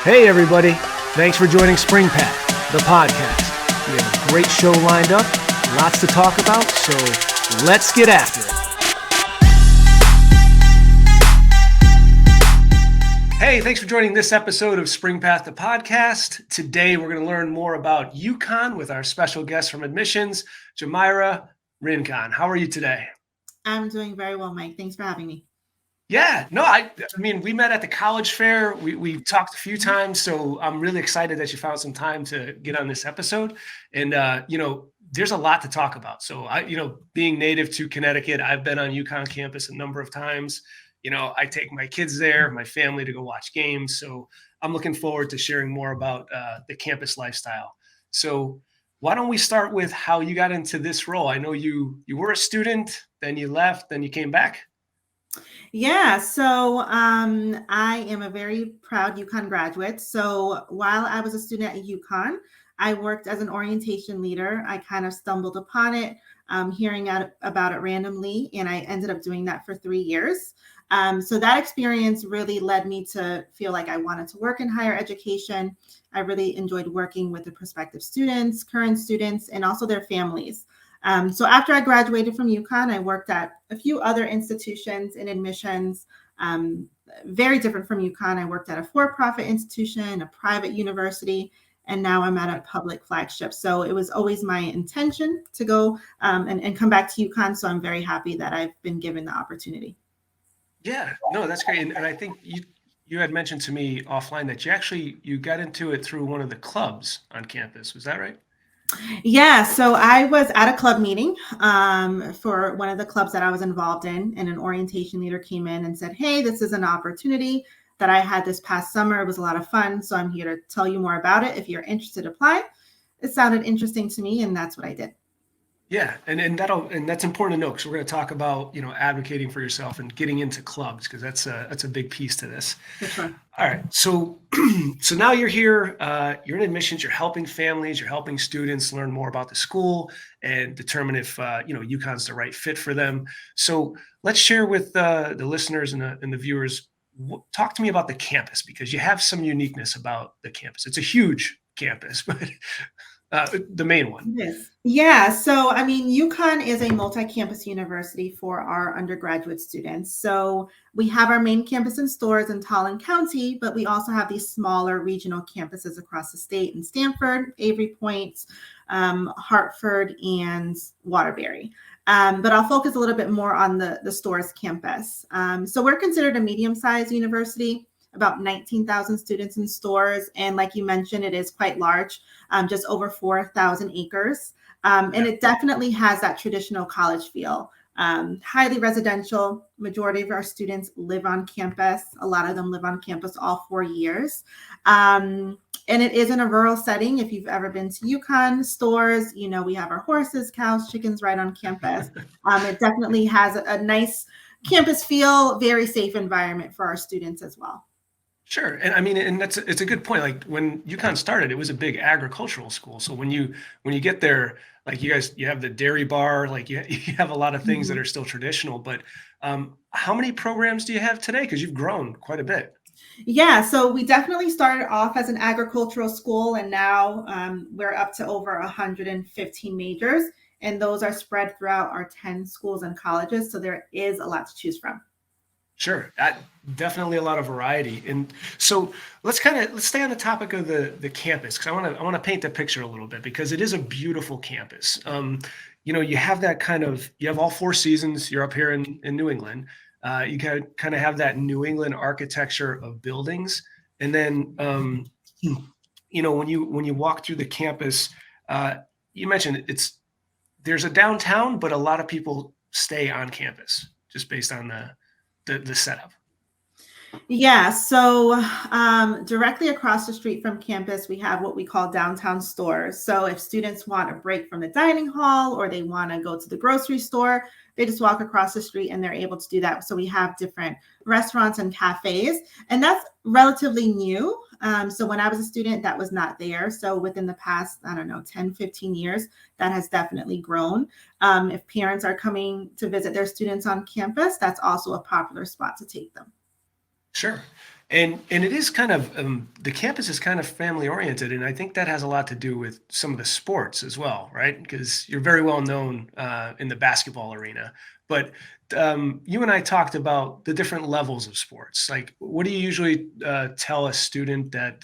Hey everybody, thanks for joining SpringPath, the podcast. We have a great show lined up, lots to talk about, so let's get after it. Hey, thanks for joining this episode of SpringPath, the podcast. Today we're going to learn more about UConn with our special guest from admissions, Jamira Rincon. How are you today? I'm doing very well, Mike. Thanks for having me. Yeah, no, I mean, we met at the college fair. We talked a few times, so I'm really excited that you found some time to get on this episode. And, there's a lot to talk about. So being native to Connecticut, I've been on UConn campus a number of times. I take my kids there, my family to go watch games. So I'm looking forward to sharing more about the campus lifestyle. So why don't we start with how you got into this role? I know you were a student, then you left, then you came back. Yeah, so I am a very proud UConn graduate. So while I was a student at UConn, I worked as an orientation leader. I kind of stumbled upon it, hearing about it randomly, and I ended up doing that for 3 years. So that experience really led me to feel like I wanted to work in higher education. I really enjoyed working with the prospective students, current students, and also their families. So after I graduated from UConn, I worked at a few other institutions in admissions, very different from UConn. I worked at a for-profit institution, a private university, and now I'm at a public flagship. So it was always my intention to go and come back to UConn. So I'm very happy that I've been given the opportunity. Yeah, no, that's great. And I think you had mentioned to me offline that you got into it through one of the clubs on campus. Was that right? Yeah, so I was at a club meeting for one of the clubs that I was involved in, and an orientation leader came in and said, "Hey, this is an opportunity that I had this past summer. It was a lot of fun, so I'm here to tell you more about it. If you're interested, apply." It sounded interesting to me, and that's what I did. Yeah, and that's important to know because we're going to talk about advocating for yourself and getting into clubs because that's a big piece to this. For sure. All right, so so now you're here. You're in admissions. You're helping families. You're helping students learn more about the school and determine if UConn's the right fit for them. So let's share with the listeners and the viewers. Talk to me about the campus because you have some uniqueness about the campus. It's a huge campus, but the main one. Yes. Yeah. So, I mean, UConn is a multi-campus university for our undergraduate students. So we have our main campus in Storrs and Tallinn County, but we also have these smaller regional campuses across the state in Stamford, Avery Point, Hartford, and Waterbury. But I'll focus a little bit more on the Storrs campus. So we're considered a medium-sized university, about 19,000 students in Storrs. And like you mentioned, it is quite large, just over 4,000 acres. And it definitely has that traditional college feel. Highly residential. Majority of our students live on campus. A lot of them live on campus all 4 years. And it is in a rural setting. If you've ever been to UConn Storrs, we have our horses, cows, chickens right on campus. It definitely has a nice campus feel, very safe environment for our students as well. Sure. And I mean, and it's a good point. Like when UConn started, it was a big agricultural school. So when you get there, like you have the dairy bar, like you have a lot of things that are still traditional, but how many programs do you have today? Because you've grown quite a bit. Yeah, so we definitely started off as an agricultural school, and now we're up to over 115 majors, and those are spread throughout our 10 schools and colleges. So there is a lot to choose from. Sure, definitely a lot of variety. And so let's stay on the topic of the campus because I want to paint the picture a little bit because it is a beautiful campus. You have you have all 4 seasons. You're up here in New England. You kind of have that New England architecture of buildings, and then when you walk through the campus, you mentioned there's a downtown, but a lot of people stay on campus just based on the setup. Yeah, so directly across the street from campus, we have what we call downtown stores. So if students want a break from the dining hall or they want to go to the grocery store, they just walk across the street and they're able to do that. So we have different restaurants and cafes, and that's relatively new. So when I was a student, that was not there. So within the past, 10, 15 years, that has definitely grown. If parents are coming to visit their students on campus, that's also a popular spot to take them. Sure. And it is kind of the campus is kind of family oriented, and I think that has a lot to do with some of the sports as well, right? Because you're very well known in the basketball arena. But you and I talked about the different levels of sports. Like, what do you usually tell a student that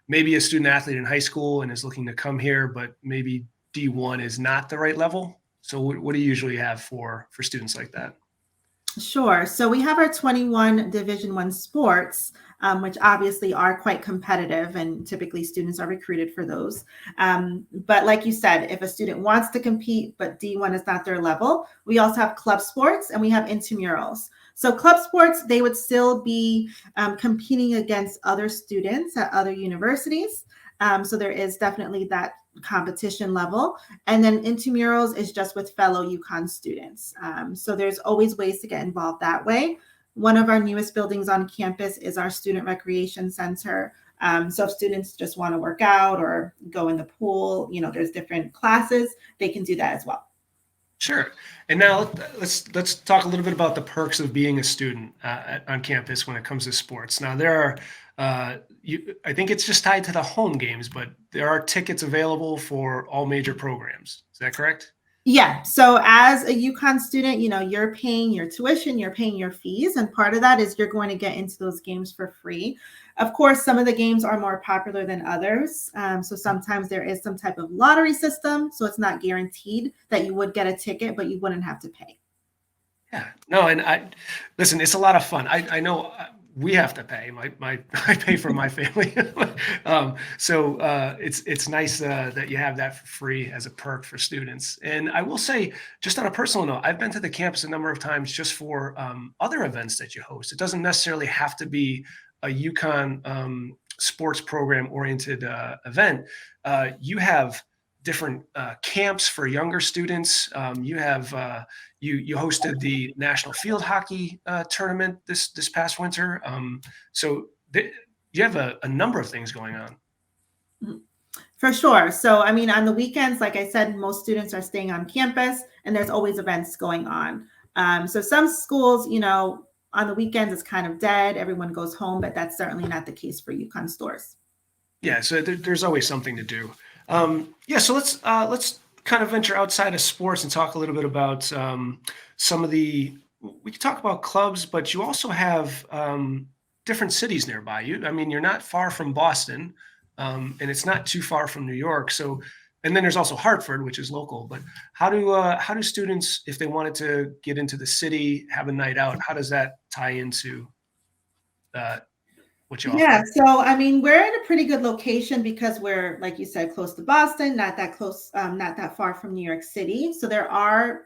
maybe a student athlete in high school and is looking to come here, but maybe D1 is not the right level? So, what do you usually have for students like that? Sure. So we have our 21 Division One sports, which obviously are quite competitive, and typically students are recruited for those. But like you said, if a student wants to compete, but D1 is not their level, we also have club sports and we have intramurals. So club sports, they would still be competing against other students at other universities. So there is definitely that competition level. And then intramurals is just with fellow UConn students. So there's always ways to get involved that way. One of our newest buildings on campus is our student recreation center. So if students just want to work out or go in the pool, there's different classes, they can do that as well. Sure. And now let's talk a little bit about the perks of being a student on campus when it comes to sports. Now there are, I think it's just tied to the home games, but there are tickets available for all major programs. Is that correct? Yeah. So as a UConn student, you're paying your tuition, you're paying your fees, and part of that is you're going to get into those games for free. Of course, some of the games are more popular than others. So sometimes there is some type of lottery system. So it's not guaranteed that you would get a ticket, but you wouldn't have to pay. Yeah. No, and listen, it's a lot of fun. I know we have to pay. I pay for my family. So it's nice that you have that for free as a perk for students. And I will say, just on a personal note, I've been to the campus a number of times just for other events that you host. It doesn't necessarily have to be a UConn sports program oriented event. You have different camps for younger students. You have you hosted the National Field Hockey tournament this past winter. You have a number of things going on. For sure. So, I mean, on the weekends, like I said, most students are staying on campus and there's always events going on. So some schools, on the weekends, it's kind of dead. Everyone goes home, but that's certainly not the case for UConn stores. Yeah, so there's always something to do. Yeah, so let's kind of venture outside of sports and talk a little bit about some of the. We could talk about clubs, but you also have different cities nearby. I mean, you're not far from Boston, and it's not too far from New York. So, and then there's also Hartford, which is local. But how do students, if they wanted to get into the city, have a night out, how does that tie into what you Yeah, offer? so I mean, we're in a pretty good location because we're, like you said, close to Boston, not that close, not that far from New York City. So there are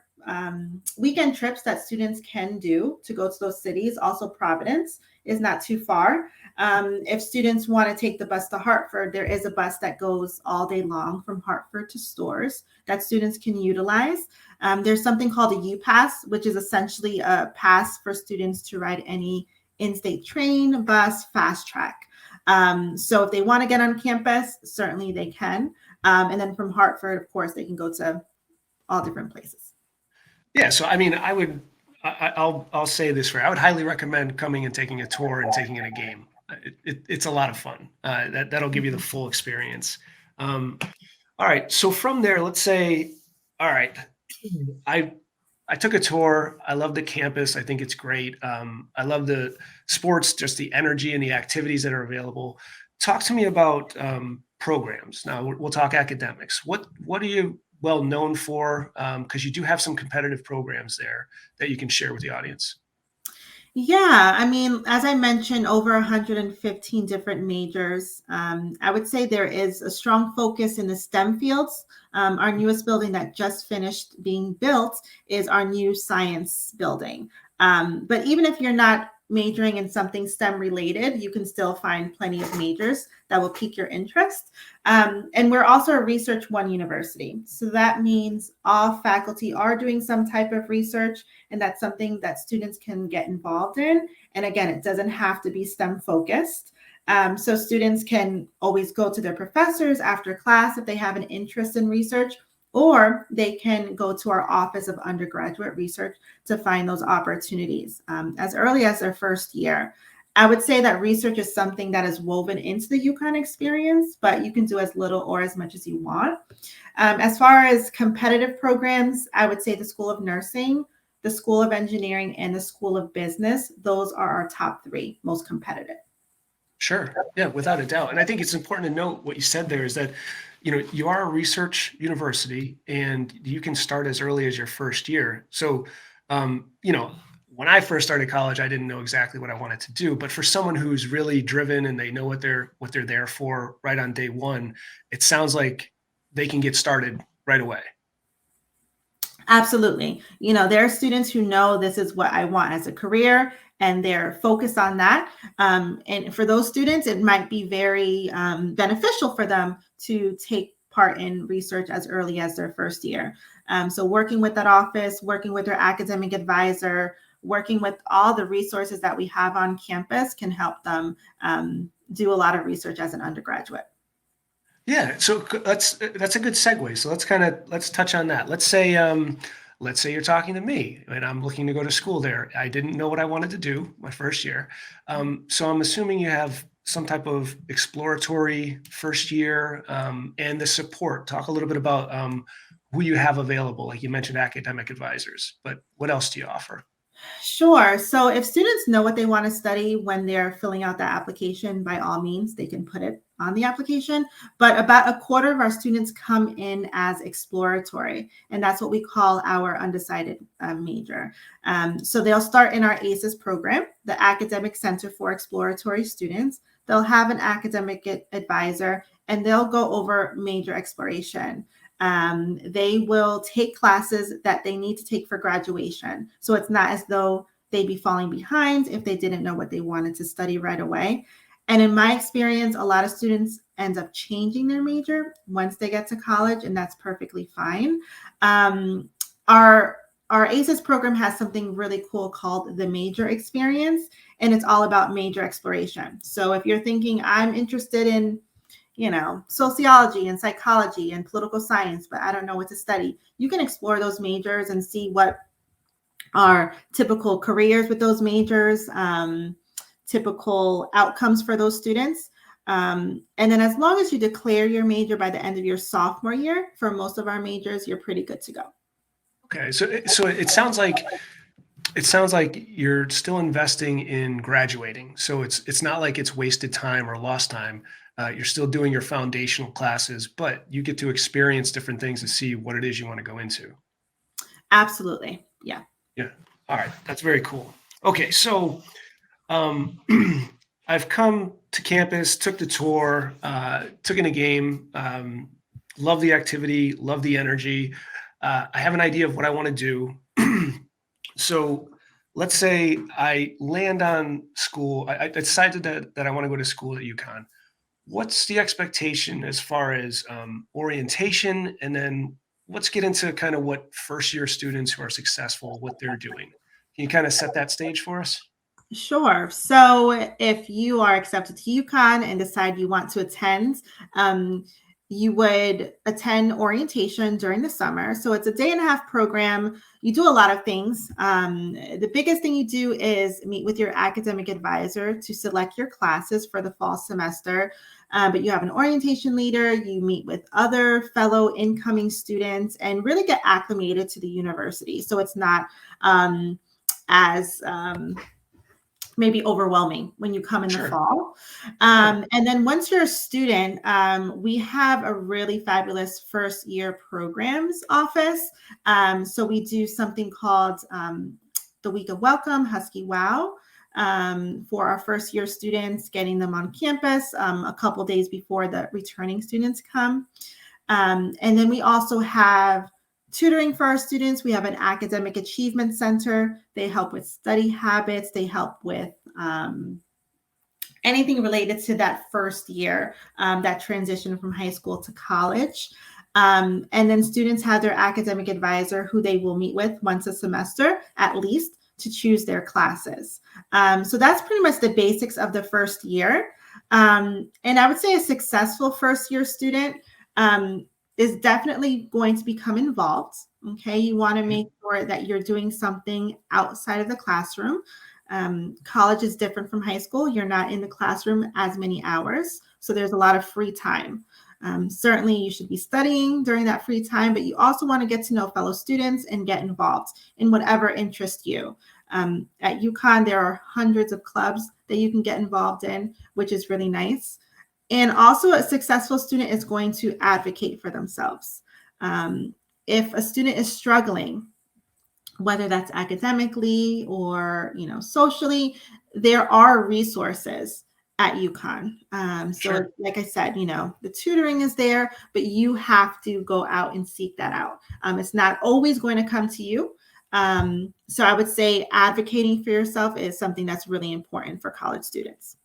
weekend trips that students can do to go to those cities. Also, Providence is not too far. If students want to take the bus to Hartford, there is a bus that goes all day long from Hartford to stores that students can utilize. There's something called a U-Pass, which is essentially a pass for students to ride any in-state train, bus, fast track. So if they want to get on campus, certainly they can. And then from Hartford, of course, they can go to all different places. Yeah, so I mean, I'll say this for I would highly recommend coming and taking a tour and taking in a game. It's a lot of fun. That'll give you the full experience. All right, so from there, let's say, all right, I I took a tour. I love the campus. I think it's great. I love the sports, just the energy and the activities that are available. Talk to me about programs. Now we'll talk academics. What are you well known for? Because you do have some competitive programs there that you can share with the audience. Yeah, I mean, as I mentioned, over 115 different majors. I would say there is a strong focus in the STEM fields. Our newest building that just finished being built is our new science building. But even if you're not majoring in something STEM related, you can still find plenty of majors that will pique your interest. And we're also a Research One university. So that means all faculty are doing some type of research, and that's something that students can get involved in. And again, it doesn't have to be STEM focused. So students can always go to their professors after class if they have an interest in research, or they can go to our Office of Undergraduate Research to find those opportunities as early as their first year. I would say that research is something that is woven into the UConn experience, but you can do as little or as much as you want. As far as competitive programs, I would say the School of Nursing, the School of Engineering, and the School of Business. Those are our top three most competitive. Sure. Yeah, without a doubt. And I think it's important to note what you said there is that, you are a research university and you can start as early as your first year. So, when I first started college, I didn't know exactly what I wanted to do. But for someone who's really driven and they know what they're there for right on day one, it sounds like they can get started right away. Absolutely. There are students who know this is what I want as a career and they're focused on that. And for those students, it might be very beneficial for them to take part in research as early as their first year. So working with that office, working with their academic advisor, working with all the resources that we have on campus can help them do a lot of research as an undergraduate. Yeah, so that's a good segue. So let's touch on that. Let's say you're talking to me and I'm looking to go to school there. I didn't know what I wanted to do my first year. So I'm assuming you have some type of exploratory first year, and the support. Talk a little bit about who you have available. Like you mentioned academic advisors, but what else do you offer? Sure. So if students know what they want to study when they're filling out the application, by all means, they can put it on the application. But about a quarter of our students come in as exploratory, and that's what we call our undecided major. So they'll start in our ACES program, the Academic Center for Exploratory Students. They'll have an academic advisor, and they'll go over major exploration. They will take classes that they need to take for graduation. So it's not as though they'd be falling behind if they didn't know what they wanted to study right away. And in my experience, a lot of students end up changing their major once they get to college, and that's perfectly fine. Um, our our ACES program has something really cool called the Major Experience, and it's all about major exploration. So if you're thinking, I'm interested in sociology and psychology and political science, but I don't know what to study. You can explore those majors and see what are typical careers with those majors, typical outcomes for those students. And then as long as you declare your major by the end of your sophomore year, for most of our majors, you're pretty good to go. Okay, so it sounds like you're still investing in graduating. So it's not like it's wasted time or lost time. You're still doing your foundational classes, but you get to experience different things to see what it is you want to go into. Absolutely. Yeah. Yeah. All right. That's very cool. Okay. So um, I've come to campus, took the tour, took in a game, love the activity, love the energy. I have an idea of what I want to do. So let's say I land on school. I decided that I want to go to school at UConn. What's the expectation as far as orientation? And then let's get into kind of what first year students who are successful, what they're doing. Can you kind of set that stage for us? Sure. So if you are accepted to UConn and decide you want to attend, um, you would attend orientation during the summer. So it's a day and a half program. You do a lot of things. The biggest thing you do is meet with your academic advisor to select your classes for the fall semester. But you have an orientation leader, you meet with other fellow incoming students and really get acclimated to the university. So it's not as maybe overwhelming when you come in the Sure. fall. Yeah. And then once you're a student, we have a really fabulous first year programs office. So we do something called the Week of Welcome, Husky Wow. For our first year students, getting them on campus a couple days before the returning students come. And then we also have tutoring for our students. We have an academic achievement center. They help with study habits. They help with anything related to that first year, that transition from high school to college. And then students have their academic advisor who they will meet with once a semester at least to choose their classes. So that's pretty much the basics of the first year. And I would say a successful first year student is definitely going to become involved. Okay. You want to Mhm. make sure that you're doing something outside of the classroom. College is different from high school. You're not in the classroom as many hours, so there's a lot of free time. Certainly, you should be studying during that free time, but you also want to get to know fellow students and get involved in whatever interests you. At UConn, there are hundreds of clubs that you can get involved in, which is really nice. And also, a successful student is going to advocate for themselves. If a student is struggling, whether that's academically or socially, there are resources at UConn. Sure. Like I said, the tutoring is there, but you have to go out and seek that out. It's not always going to come to you. So I would say advocating for yourself is something that's really important for college students.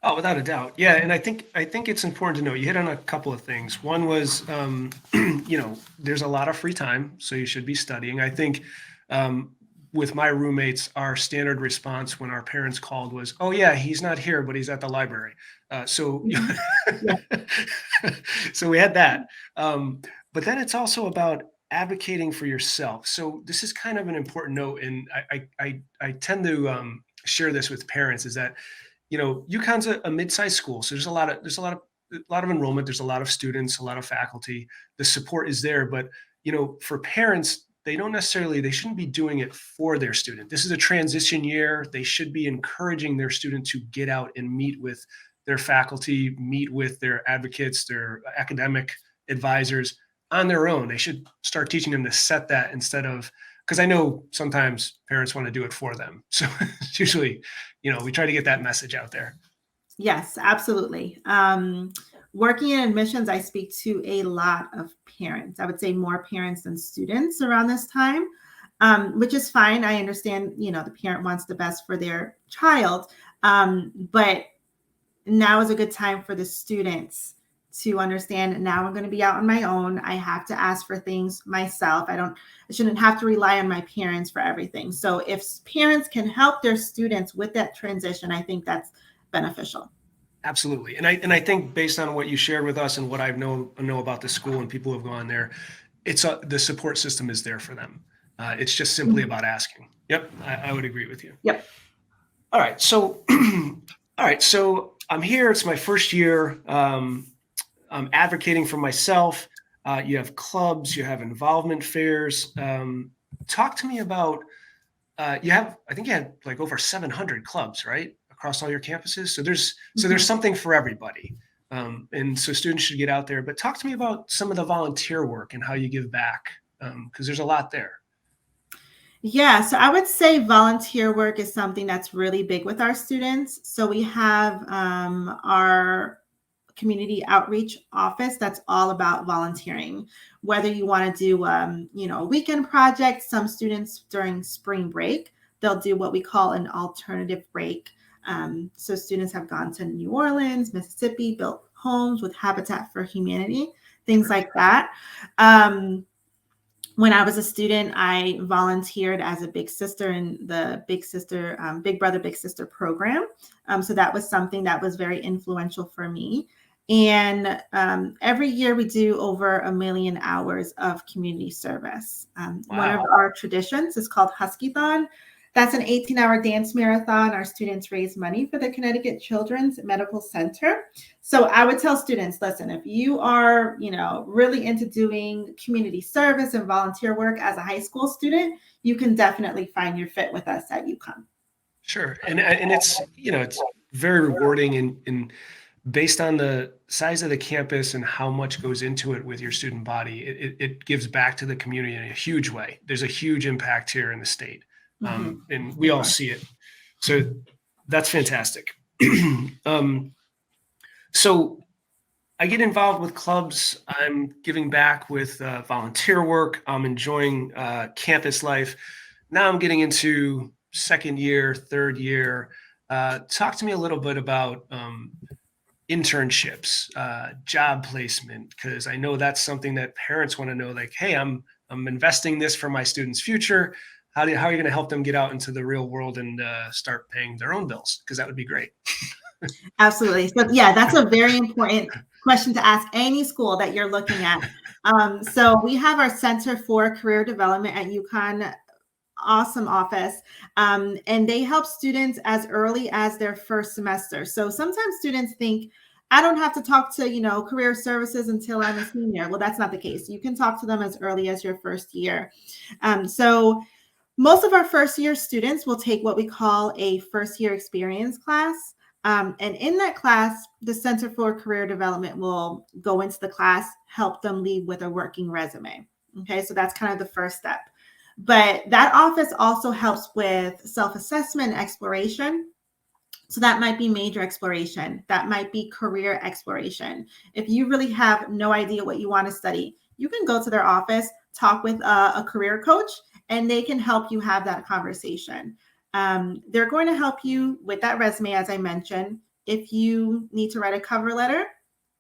Oh, without a doubt. Yeah. And I think it's important to know you hit on a couple of things. One was, there's a lot of free time, so you should be studying. I think with my roommates, our standard response when our parents called was, "Oh yeah, he's not here, but he's at the library." So so we had that. But then it's also about advocating for yourself. So this is kind of an important note, and I tend to share this with parents is that UConn's a mid-sized school, so there's a lot of enrollment, there's a lot of students, a lot of faculty. The support is there, but for parents, they shouldn't be doing it for their student. This is a transition year. They should be encouraging their student to get out and meet with their faculty, meet with their advocates, their academic advisors on their own. They should start teaching them to set that instead of, because I know sometimes parents want to do it for them. So it's usually, we try to get that message out there. Yes, absolutely. Working in admissions, I speak to a lot of parents. I would say more parents than students around this time, which is fine. I understand, the parent wants the best for their child, but now is a good time for the students to understand, now I'm going to be out on my own. I have to ask for things myself. I shouldn't have to rely on my parents for everything. So if parents can help their students with that transition, I think that's beneficial. Absolutely. And I think based on what you shared with us and what I know about the school and people who have gone there, the support system is there for them. It's just simply about asking. Yep. I would agree with you. Yep. All right. So, So I'm here. It's my first year. I'm advocating for myself. You have clubs, you have involvement fairs. Talk to me about, I think you had like over 700 clubs, right? Across all your campuses. So there's something for everybody. And so students should get out there, but talk to me about some of the volunteer work and how you give back. Because there's a lot there. Yeah, so I would say volunteer work is something that's really big with our students. So we have our community outreach office that's all about volunteering. Whether you want to do a weekend project, some students during spring break, they'll do what we call an alternative break. So students have gone to New Orleans, Mississippi, built homes with Habitat for Humanity, things like that. When I was a student, I volunteered as a big sister in the Big Brother, Big Sister program. So that was something that was very influential for me. And every year we do over 1 million hours of community service. Wow. One of our traditions is called Huskython. That's an 18-hour dance marathon. Our students raise money for the Connecticut Children's Medical Center. So I would tell students, listen, if you are, really into doing community service and volunteer work as a high school student, you can definitely find your fit with us at UConn. Sure. And it's, it's very rewarding and based on the size of the campus and how much goes into it with your student body, it gives back to the community in a huge way. There's a huge impact here in the state. And we all see it. So that's fantastic. So I get involved with clubs. I'm giving back with volunteer work. I'm enjoying campus life. Now I'm getting into second year, third year. Talk to me a little bit about internships, job placement, because I know that's something that parents want to know, like, hey, I'm investing this for my students' future. How are you going to help them get out into the real world and start paying their own bills? Because that would be great. Absolutely. So yeah, that's a very important question to ask any school that you're looking at. So we have our Center for Career Development at UConn awesome office. And they help students as early as their first semester. So sometimes students think, I don't have to talk to, career services until I'm a senior. Well, that's not the case. You can talk to them as early as your first year. So most of our first year students will take what we call a first year experience class. And in that class, the Center for Career Development will go into the class, help them leave with a working resume. Okay, so that's kind of the first step. But that office also helps with self-assessment exploration. So that might be major exploration. That might be career exploration. If you really have no idea what you want to study, you can go to their office, talk with a career coach, and they can help you have that conversation. They're going to help you with that resume, as I mentioned. If you need to write a cover letter,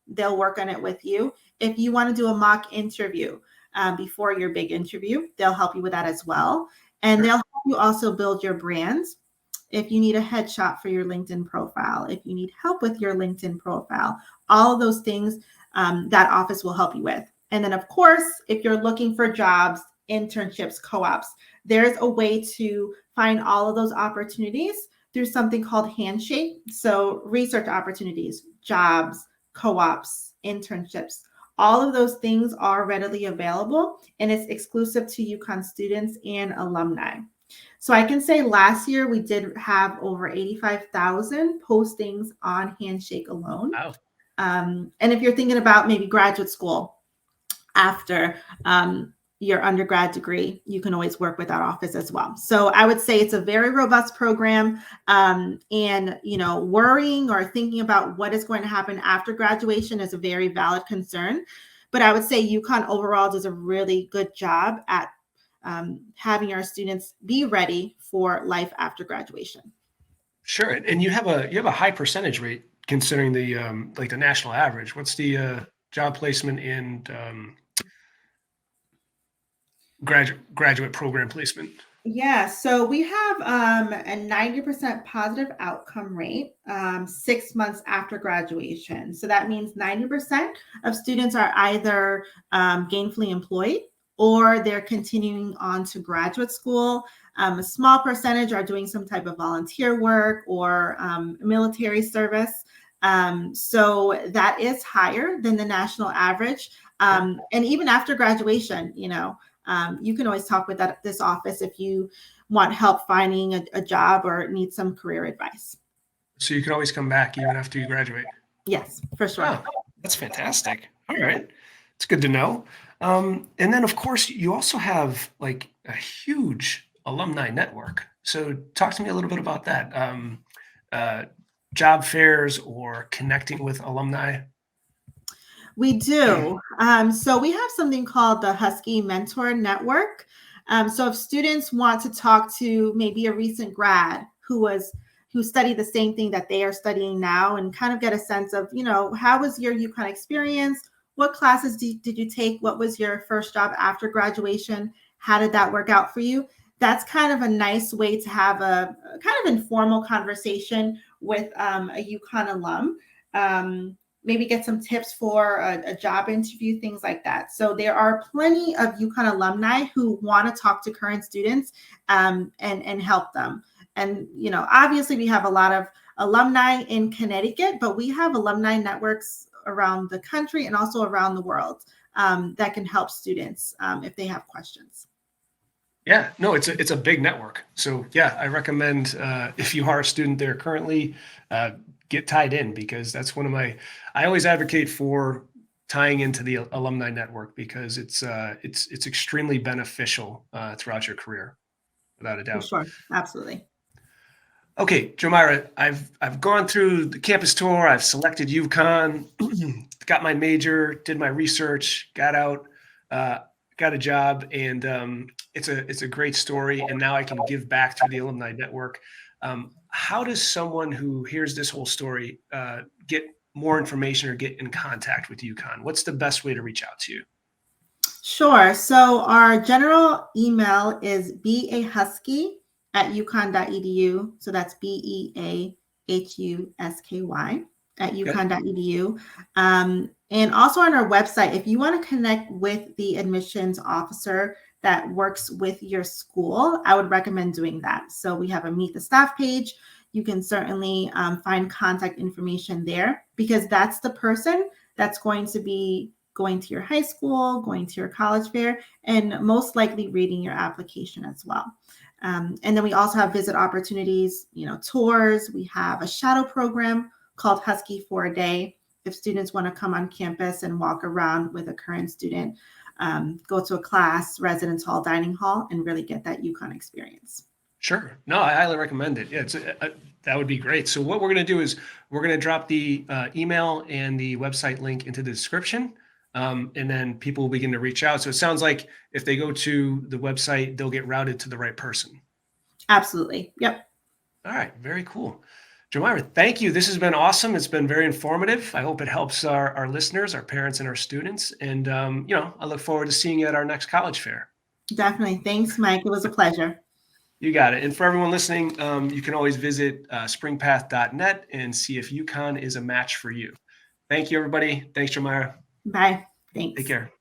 they'll work on it with you. If you want to do a mock interview before your big interview, they'll help you with that as well. And they'll help you also build your brand. If you need a headshot for your LinkedIn profile, if you need help with your LinkedIn profile, all of those things that office will help you with. And then, of course, if you're looking for jobs, internships, co-ops, there's a way to find all of those opportunities through something called Handshake. So research opportunities, jobs, co-ops, internships, all of those things are readily available, and it's exclusive to UConn students and alumni. So I can say last year we did have over 85,000 postings on Handshake alone. Wow. And if you're thinking about maybe graduate school after your undergrad degree, you can always work with our office as well. So I would say it's a very robust program. And, worrying or thinking about what is going to happen after graduation is a very valid concern. But I would say UConn overall does a really good job at having our students be ready for life after graduation. Sure, and you have a high percentage rate considering the the national average. What's the job placement and graduate program placement? Yeah, so we have a 90% positive outcome rate 6 months after graduation. So that means 90% of students are either gainfully employed or they're continuing on to graduate school. A small percentage are doing some type of volunteer work or military service. So that is higher than the national average. And even after graduation, you can always talk with this office if you want help finding a job or need some career advice. So you can always come back even after you graduate. Yes, for sure. Oh, that's fantastic. All right. It's good to know. And then, of course, you also have like a huge alumni network. So talk to me a little bit about that. Job fairs or connecting with alumni. We do. So we have something called the Husky Mentor Network. So if students want to talk to maybe a recent grad who studied the same thing that they are studying now and kind of get a sense of, how was your UConn experience? What classes did you take? What was your first job after graduation? How did that work out for you? That's kind of a nice way to have a kind of informal conversation with a UConn alum. Maybe get some tips for a job interview, things like that. So there are plenty of UConn alumni who want to talk to current students and help them. And, obviously we have a lot of alumni in Connecticut, but we have alumni networks around the country and also around the world that can help students if they have questions. Yeah, no, it's a big network. So yeah, I recommend if you are a student there currently, get tied in, because that's I always advocate for tying into the alumni network because it's extremely beneficial throughout your career, without a doubt. For sure, absolutely. Okay, Jomira, I've gone through the campus tour. I've selected UConn, got my major, did my research, got out, got a job, and it's a great story. And now I can give back to the alumni network. How does someone who hears this whole story get more information or get in contact with UConn? What's the best way to reach out to you? Sure. So our general email is beahusky@uconn.edu. So that's BEAHUSKY at UConn.edu. And also on our website, if you want to connect with the admissions officer that works with your school, I would recommend doing that. So we have a Meet the Staff page. You can certainly find contact information there, because that's the person that's going to be going to your high school, going to your college fair, and most likely reading your application as well. And then we also have visit opportunities, tours. We have a shadow program called Husky for a Day. If students want to come on campus and walk around with a current student, go to a class, residence hall, dining hall, and really get that UConn experience. Sure. No, I highly recommend it. Yeah, that would be great. So what we're going to do is we're going to drop the email and the website link into the description, and then people will begin to reach out. So it sounds like if they go to the website, they'll get routed to the right person. Absolutely. Yep. All right. Very cool. Jemira, thank you. This has been awesome. It's been very informative. I hope it helps our listeners, our parents, and our students. And, I look forward to seeing you at our next college fair. Definitely. Thanks, Mike. It was a pleasure. You got it. And for everyone listening, you can always visit springpath.net and see if UConn is a match for you. Thank you, everybody. Thanks, Jemira. Bye. Thanks. Take care.